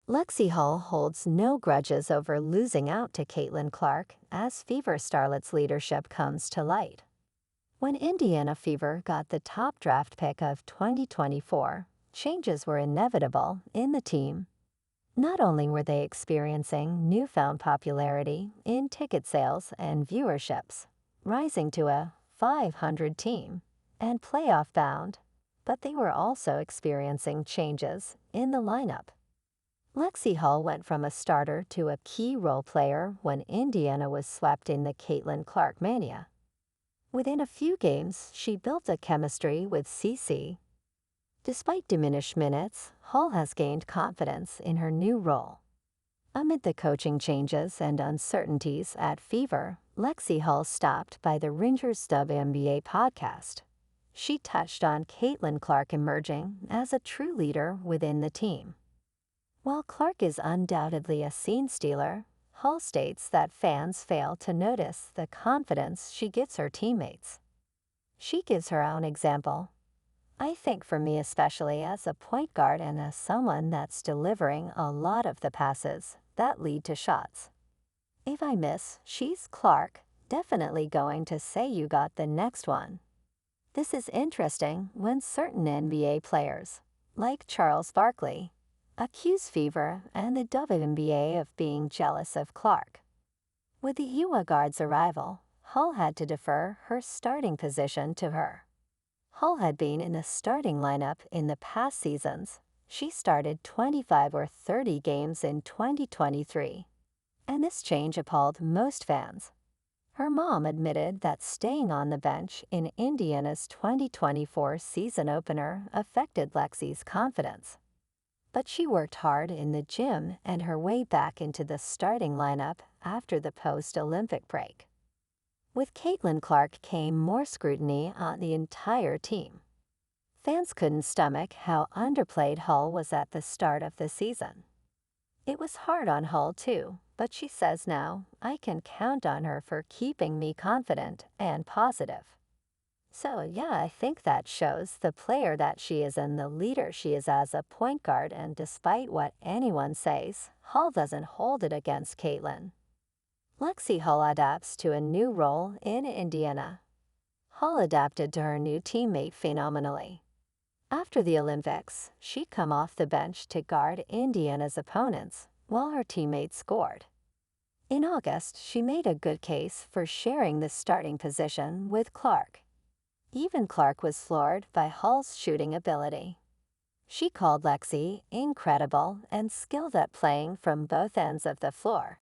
Lexie Hull holds no grudges over losing out to Caitlin Clark as Fever Starlet's leadership comes to light. When Indiana Fever got the top draft pick of 2024, changes were inevitable in the team. Not only were they experiencing newfound popularity in ticket sales and viewerships, rising to a 500 team and playoff bound, but they were also experiencing changes in the lineup. Lexie Hull went from a starter to a key role player when Indiana was swept in the Caitlin Clark Mania. Within a few games, she built a chemistry with CC. Despite diminished minutes, Hull has gained confidence in her new role. Amid the coaching changes and uncertainties at Fever, Lexie Hull stopped by the Rangers WNBA podcast. She touched on Caitlin Clark emerging as a true leader within the team. While Clark is undoubtedly a scene stealer, Hull states that fans fail to notice the confidence she gives her teammates. She gives her own example. "I think for me, especially as a point guard and as someone that's delivering a lot of the passes that lead to shots. If I miss, she's Clark, definitely going to say you got the next one." This is interesting when certain NBA players, like Charles Barkley, accuse Fever and the WNBA of being jealous of Clark. With the UA guard's arrival, Hull had to defer her starting position to her. Hull had been in the starting lineup in the past seasons. She started 25 or 30 games in 2023, and this change appalled most fans. Her mom admitted that staying on the bench in Indiana's 2024 season opener affected Lexie's confidence. But she worked hard in the gym and her way back into the starting lineup after the post-Olympic break. With Caitlin Clark came more scrutiny on the entire team. Fans couldn't stomach how underplayed Hull was at the start of the season. It was hard on Hull too, but she says now, "I can count on her for keeping me confident and positive." So yeah, I think that shows the player that she is and the leader she is as a point guard, and despite what anyone says, Hull doesn't hold it against Caitlin. Lexie Hull adapts to a new role in Indiana. Hull adapted to her new teammate phenomenally. After the Olympics, she'd come off the bench to guard Indiana's opponents while her teammates scored. In August, she made a good case for sharing the starting position with Clark. Even Clark was floored by Hull's shooting ability. She called Lexie incredible and skilled at playing from both ends of the floor.